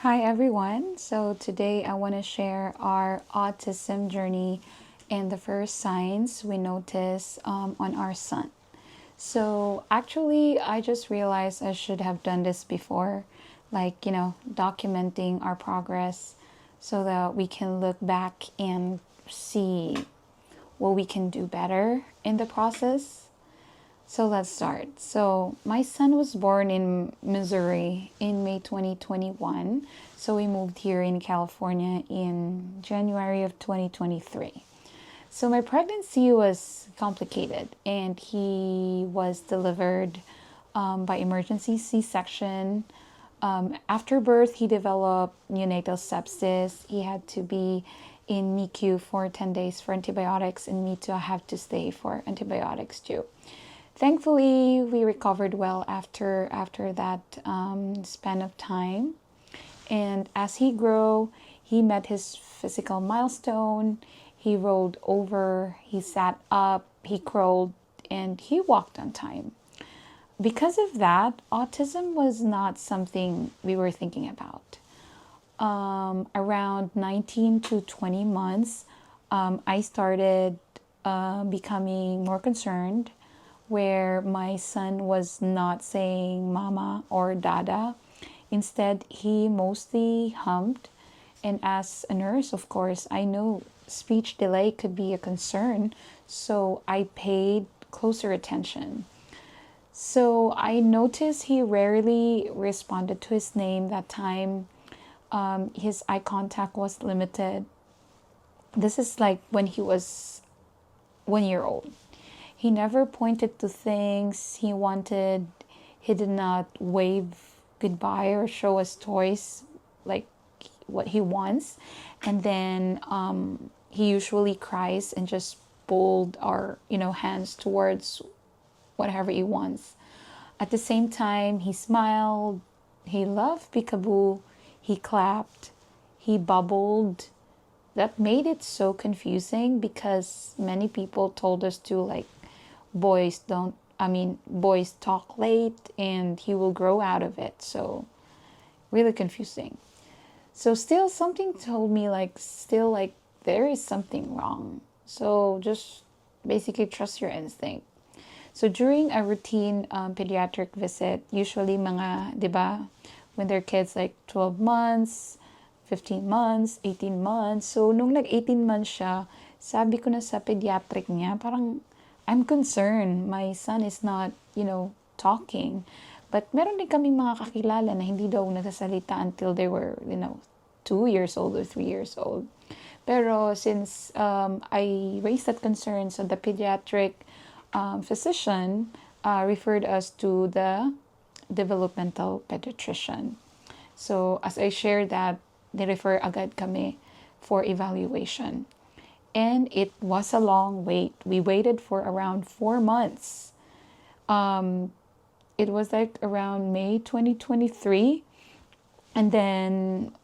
Hi everyone. So today I want to share our autism journey and the first signs we notice on our son. So actually, I just realized I should have done this before, like, documenting our progress so that we can look back and see what we can do better in the process. So let's start. So my son was born in Missouri in May 2021. So we moved here in California in January of 2023. So my pregnancy was complicated and he was delivered by emergency C-section. After birth, he developed neonatal sepsis. He had to be in NICU for 10 days for antibiotics, and me too, I have to stay for antibiotics too. Thankfully, we recovered well after that span of time. And as he grew, he met his physical milestone. He rolled over, he sat up, he crawled, and he walked on time. Because of that, autism was not something we were thinking about. Around 19 to 20 months, I started becoming more concerned, where my son was not saying mama or dada. Instead, he mostly hummed. And as a nurse, of course, I know speech delay could be a concern, so I paid closer attention. So I noticed he rarely responded to his name that time. His eye contact was limited. This is like when he was 1 year old. He never pointed to things he wanted. He did not wave goodbye or show us toys like what he wants. And then he usually cries and just pulled our hands towards whatever he wants. At the same time, he smiled, he loved peekaboo, he clapped, he bubbled. That made it so confusing because many people told us to, like, boys talk late and he will grow out of it. So really confusing. So still something told me like there is something wrong. So just basically trust your instinct. So during a routine pediatric visit, usually mga, 'di ba, when their kids like 12 months, 15 months, 18 months. So nung nag-18 months siya, sabi ko na sa pediatric niya, parang I'm concerned. My son is not, talking. But meron din kaming mga kakilala na hindi daw nagsasalita until they were, 2 years old or 3 years old. Pero since I raised that concern, so the pediatric physician referred us to the developmental pediatrician. So as I shared that, they refer agad kami for evaluation. And it was a long wait. We waited for around 4 months. It was like around May 2023. And then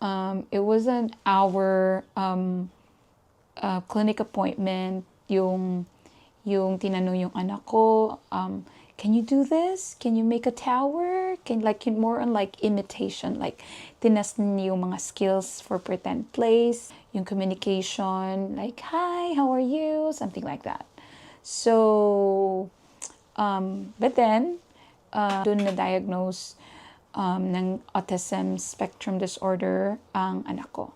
it was an hour clinic appointment. Yung tinanong yung anak ko, can you do this? Can you make a tower? More on like imitation, like tinas niyo yung mga skills for pretend plays, yung communication, like hi, how are you? Something like that. So, but then, dun na-diagnose ng autism spectrum disorder ang anak ko.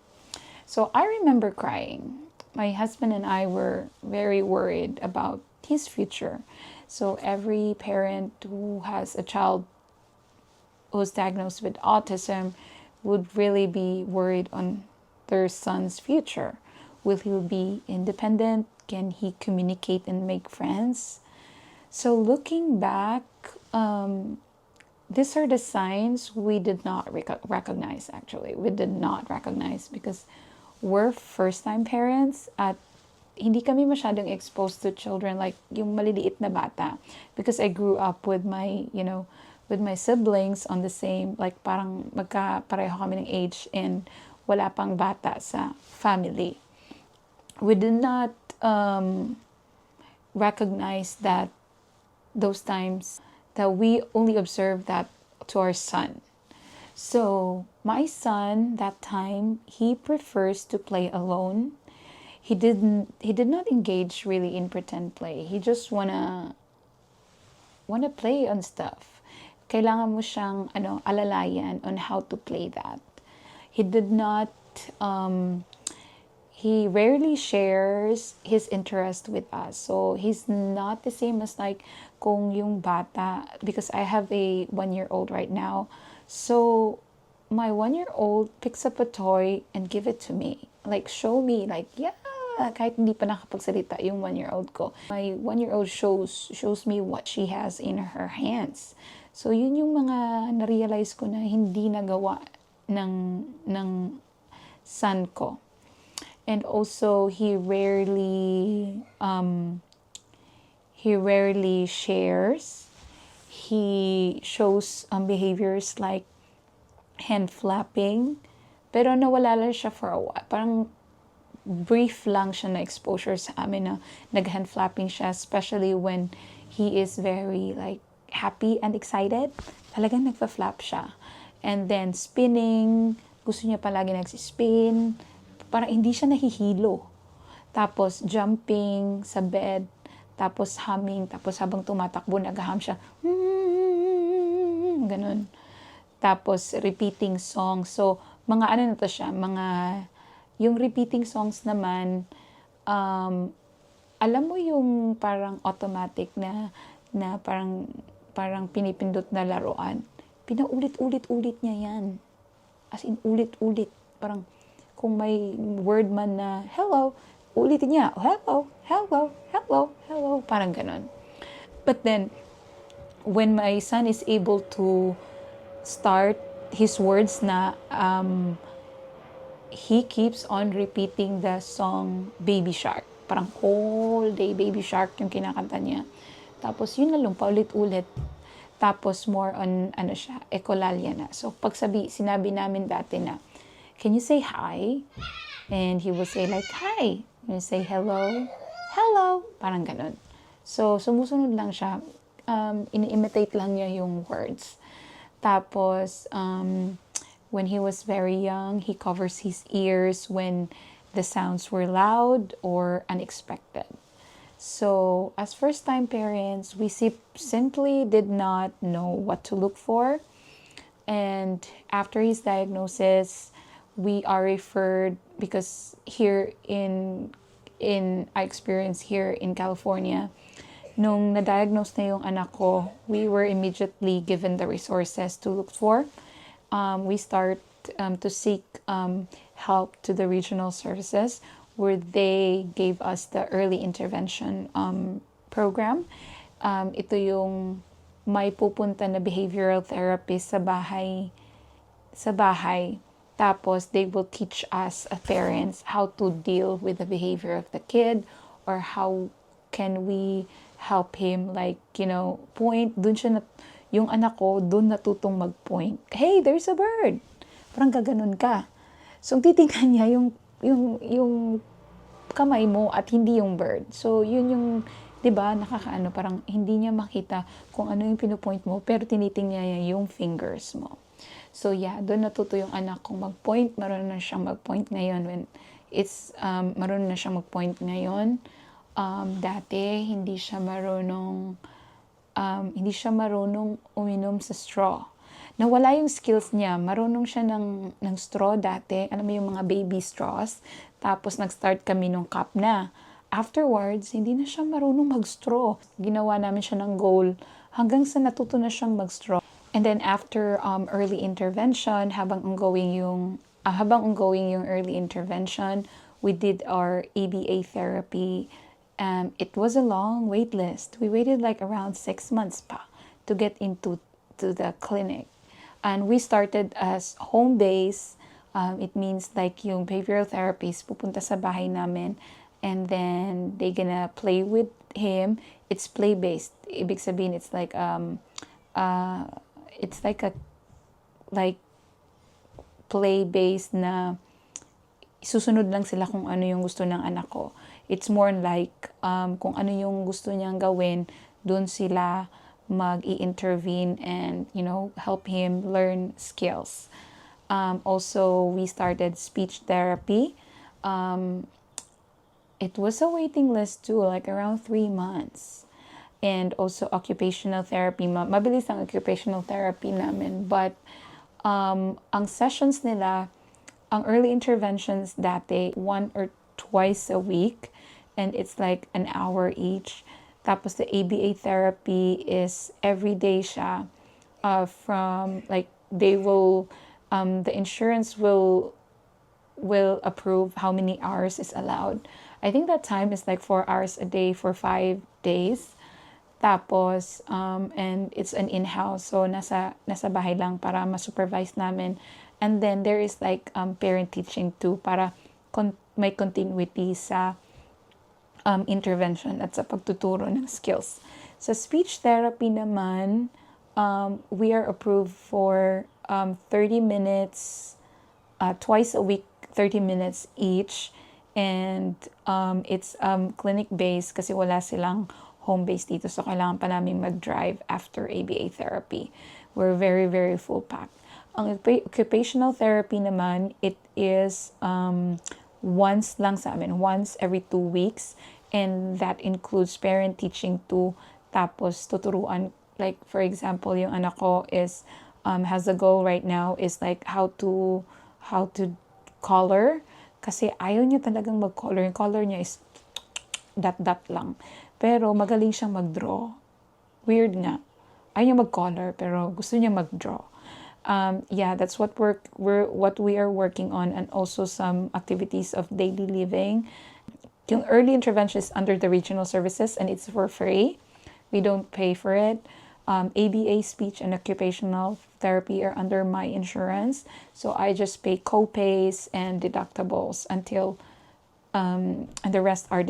So I remember crying. My husband and I were very worried about his future. So every parent who has a child who's diagnosed with autism would really be worried on their son's future. Will he be independent? Can he communicate and make friends? So looking back, these are the signs we did not recognize, actually. We did not recognize because we're first-time parents at hindi kami masyadong exposed to children like yung maliliit na bata, because I grew up with my, with my siblings on the same, like parang magkapareho kami ng age and wala pang bata sa family. We did not recognize that those times that we only observed that to our son. So my son that time, he prefers to play alone. He did not engage really in pretend play. He just wanna play on stuff. Kailangan mo siyang alalayan on how to play that. He did not he rarely shares his interest with us. So he's not the same as like kung yung bata, because I have a 1-year-old right now. So my 1-year-old picks up a toy and give it to me. Like show me, like yeah, kahit hindi pa nakapagsalita yung 1-year-old ko. My 1-year-old shows me what she has in her hands. So yun yung mga na-realize ko na hindi nagawa ng son ko. And also he rarely shares. He shows behaviors like hand flapping, pero nawala lang siya for a while. Parang brief lang siya na exposure sa amin na nag-hand flapping siya, especially when he is very like happy and excited. Talagang nagpa-flap siya. And then spinning, gusto niya palagi nagsispin. Parang hindi siya nahihilo. Tapos jumping sa bed, tapos humming, tapos habang tumatakbo nag-hum siya. Ganun. Tapos repeating songs. So mga na to siya, yung repeating songs naman, alam mo yung parang automatic na parang pinipindot na laruan. Pinaulit-ulit-ulit niya yan. As in, ulit-ulit. Parang, kung may word man na, hello, ulitin niya, hello, hello, hello, hello. Parang ganon. But then, when my son is able to start his words na, he keeps on repeating the song Baby Shark. Parang whole day Baby Shark yung kinakanta niya. Tapos yun na lang, paulit-ulit. Tapos more on, echolalia na. So pag sinabi namin dati na, can you say hi? And he will say like, hi. And you say hello, hello. Parang ganun. So sumusunod lang siya. Ini-imitate lang niya yung words. Tapos, when he was very young, he covers his ears when the sounds were loud or unexpected. So, as first-time parents, we simply did not know what to look for. And after his diagnosis, we are referred, because here in I experience here in California, nung na-diagnose na yung anak ko, we were immediately given the resources to look for. We start to seek help to the regional services, where they gave us the early intervention program. Ito yung may pupunta na behavioral therapist sa bahay. Tapos they will teach us as parents how to deal with the behavior of the kid, or how can we help him, like, point. Dun siya yung anak ko, dun natutong mag-point. Hey, there's a bird. Parang gaganon ka. So, titingnan niya yung kamay mo at hindi yung bird. So, yun yung, di ba, nakakaano, parang hindi niya makita kung ano yung pinupoint mo, pero tinitingnan niya yung fingers mo. So, yeah, doon natuto yung anak kong mag-point. Marunong na siyang mag-point ngayon. Marunong na siyang mag-point ngayon. Dati, hindi siya marunong uminom sa straw. Nawala yung skills niya. Marunong siya ng straw dati. Alam mo yung mga baby straws. Tapos nag-start kami nung cup na. Afterwards, hindi na siya marunong mag-straw. Ginawa namin siya ng goal hanggang sa natuto na siyang mag-straw. And then after early intervention, habang ongoing yung early intervention, we did our ABA therapy. It was a long wait list. We waited like around 6 months pa to get into the clinic. And we started as home base. It means like yung behavioral therapist pupunta sa bahay namin, and then they gonna play with him. It's play-based. Ibig sabihin, it's like play-based na susunod lang sila kung ano yung gusto ng anak ko. It's more like kung ano yung gusto niyang gawin, doon sila mag-i-intervene and, help him learn skills. Also, we started speech therapy. It was a waiting list too, like around 3 months. And also occupational therapy. Mabilis ang occupational therapy namin. But ang sessions nila, ang early interventions dati, 1 or 2 a week. And it's like an hour each. Tapos the ABA therapy is every day siya. From like they will, the insurance will approve how many hours is allowed. I think that time is like 4 hours a day for 5 days. Tapos, and it's an in-house. So, nasa bahay lang para ma-supervise namin. And then, there is like parent teaching too para may continuity sa intervention at sa pagtuturo ng skills. Sa speech therapy naman, we are approved for 30 minutes, twice a week, 30 minutes each. And it's clinic-based kasi wala silang home-based dito. So, kailangan pa namin mag-drive after ABA therapy. We're very, very full-packed. Ang occupational therapy naman, it is once lang sa amin, once every 2 weeks. And that includes parent teaching too. Tapos, tuturuan, like, for example, yung anak ko is, has a goal right now is like how to color. Kasi ayaw niya talagang mag-color. Yung color niya is dot lang. Pero magaling siyang mag-draw. Weird nga. Ayaw niya mag-color, pero gusto niya mag-draw. Yeah, that's what we are working on, and also some activities of daily living. Yung early intervention is under the regional services, and it's for free. We don't pay for it. ABA, speech and occupational therapy are under my insurance, so I just pay co-pays and deductibles until, and the rest are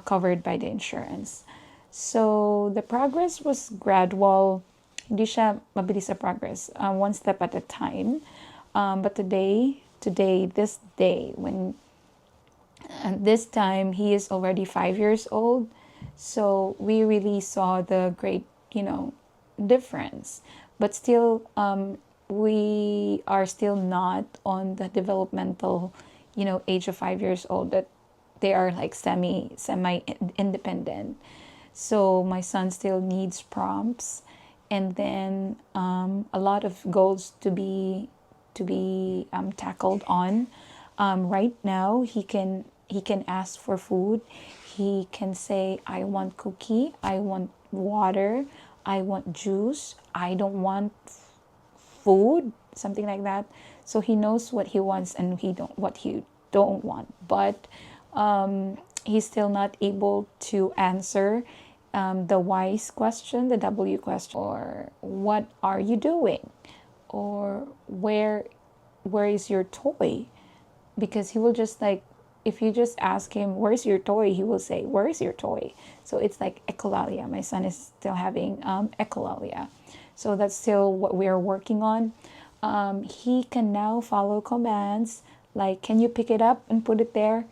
covered by the insurance. So the progress was gradual. Hindi siya mabilis sa progress, one step at a time. But this day, when this time he is already 5 years old, so we really saw the great, difference. But still, we are still not on the developmental, age of 5 years old, that they are like semi independent. So my son still needs prompts, and then a lot of goals to be tackled on. Right now, he can ask for food. He can say, I want cookie, I want water, I want juice, I don't want food, something like that. So he knows what he wants and what he don't want. But he's still not able to answer the why's question, the W question, or what are you doing, or where is your toy? Because he will just like, if you just ask him, where's your toy? He will say, where is your toy? So it's like echolalia. My son is still having echolalia. So that's still what we are working on. He can now follow commands like, can you pick it up and put it there?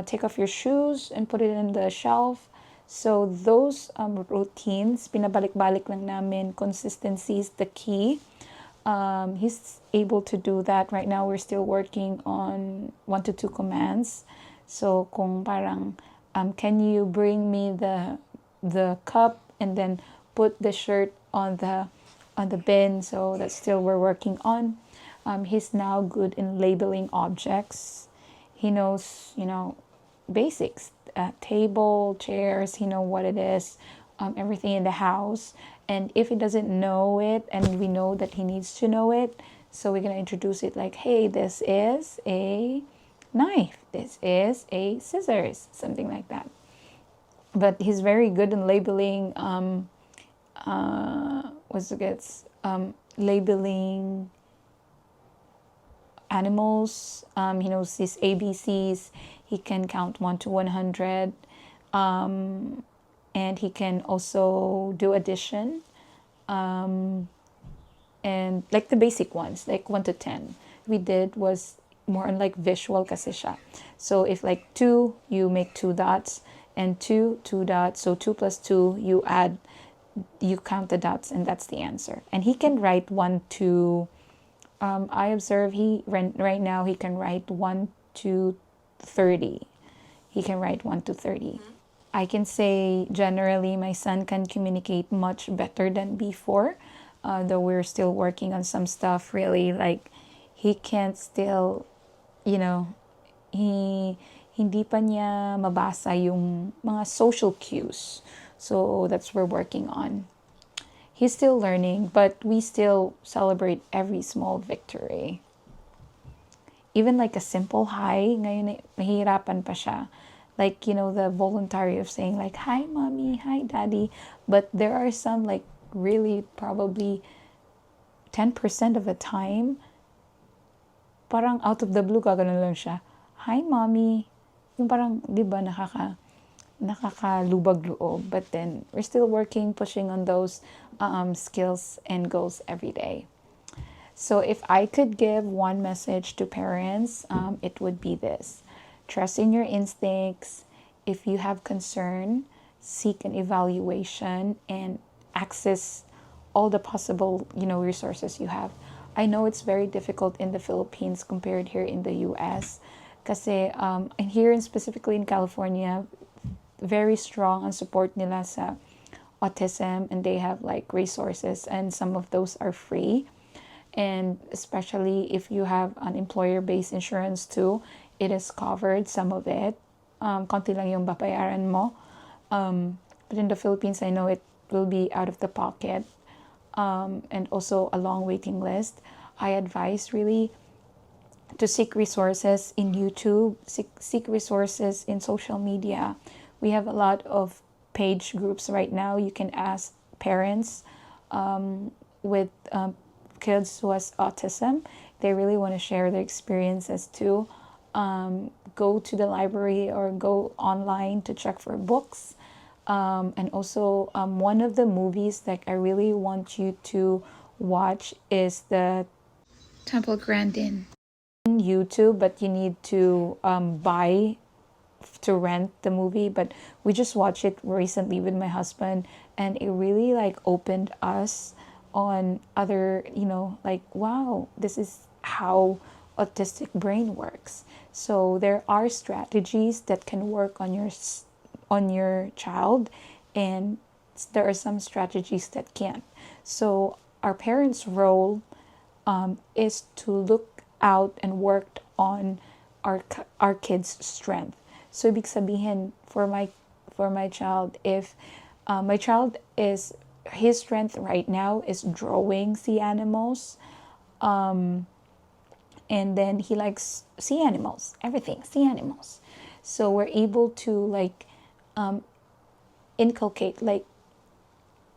Take off your shoes and put it in the shelf. So those routines, pinabalik-balik lang namin, consistency is the key. He's able to do that. Right now, we're still working on 1 to 2 commands. So, kung parang, can you bring me the cup and then put the shirt on the bin? So that's still we're working on. He's now good in labeling objects. He knows, basics, table, chairs. He knows what it is. Everything in the house. And if he doesn't know it, and we know that he needs to know it, so we're going to introduce it like, hey, this is a knife, this is a scissors, something like that. But he's very good in labeling, labeling animals. He knows his ABCs. He can count 1 to 100. And he can also do addition, and like the basic ones, like 1 to 10. We did was more on like visual kasi siya. So if like 2, you make 2 dots, and 2 dots. So 2 plus 2, you count the dots, and that's the answer. And he can write 1 to I observe right now he can write 1 to 30. He can write 1 to 30. I can say generally my son can communicate much better than before, though we're still working on some stuff really. Like, he can't still, you know, he hindi pa niya mabasa yung mga social cues. So that's what we're working on. He's still learning, but we still celebrate every small victory. Even like a simple hi, ngayon nahihirapan pa siya. Like, the voluntary of saying like, hi mommy, hi daddy. But there are some like really probably 10% of the time, parang out of the blue, gaganon lang siya. Hi mommy. Yung parang, di ba, nakakalubag loob. But then, we're still working, pushing on those skills and goals every day. So if I could give one message to parents, it would be this. Trust in your instincts. If you have concern, seek an evaluation and access all the possible, resources you have. I know it's very difficult in the Philippines compared here in the US. Kasi and here specifically in California, very strong ang support nila sa autism, and they have like resources, and some of those are free. And especially if you have an employer-based insurance too, it is covered, some of it. Konti lang yung babayaran mo. But in the Philippines, I know it will be out of the pocket, and also a long waiting list. I advise really to seek resources in YouTube, seek resources in social media. We have a lot of page groups right now. You can ask parents with kids who has autism. They really want to share their experiences too. Go to the library or go online to check for books. And also, one of the movies that I really want you to watch is the Temple Grandin. YouTube, but you need to buy to rent the movie. But we just watched it recently with my husband, and it really like opened us on other, like, wow, this is how autistic brain works. So there are strategies that can work on your child, and there are some strategies that can't. So our parents' role is to look out and work on our kids' strength. So ibig sabihin for my child, if my child is, his strength right now is drawing sea animals, and then he likes sea animals, everything sea animals. So we're able to like inculcate, like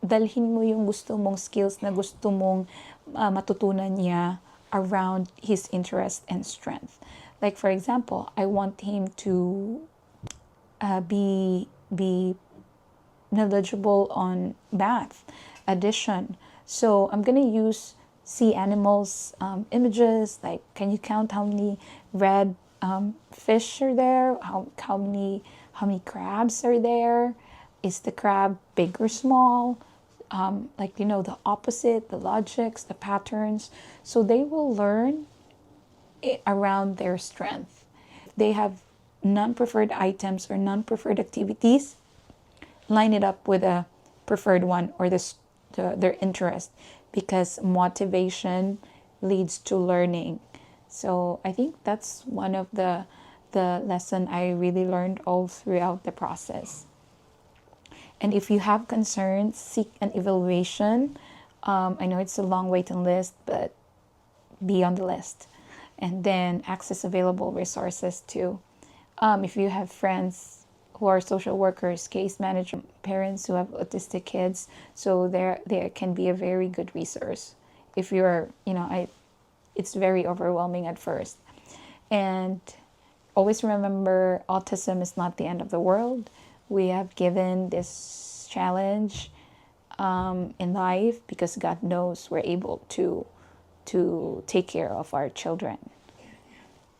dalhin mo yung gusto mong skills na gusto mong matutunan niya around his interest and strength. Like for example, I want him to be knowledgeable on math, addition. So I'm gonna use sea animals images, like can you count how many red fish are there? How many crabs are there? Is the crab big or small? Like the opposite, the logics, the patterns. So they will learn it around their strength. If they have non-preferred items or non-preferred activities, line it up with a preferred one or their interest, because motivation leads to learning. So I think that's one of the lesson I really learned all throughout the process. And if you have concerns, seek an evaluation. I know it's a long waiting list, but be on the list. And then access available resources too. If you have friends who are social workers, case managers, parents who have autistic kids, so there can be a very good resource. If you're, it's very overwhelming at first. And always remember, autism is not the end of the world. We have given this challenge in life because God knows we're able to take care of our children.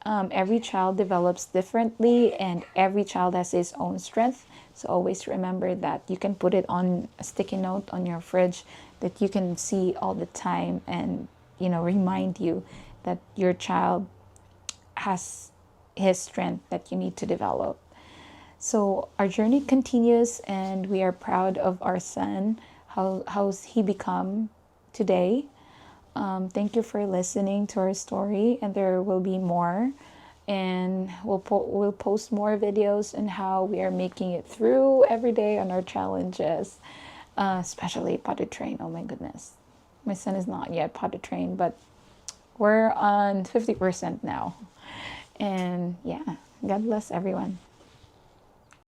Every child develops differently, and every child has his own strength. So always remember that. You can put it on a sticky note on your fridge that you can see all the time, and remind you that your child has his strength that you need to develop. So our journey continues, and we are proud of our son, how's he become today. Thank you for listening to our story, and there will be more. And we'll post more videos on how we are making it through every day on our challenges, especially potty train. Oh my goodness, my son is not yet potty trained, but we're on 50% now. And yeah, God bless everyone.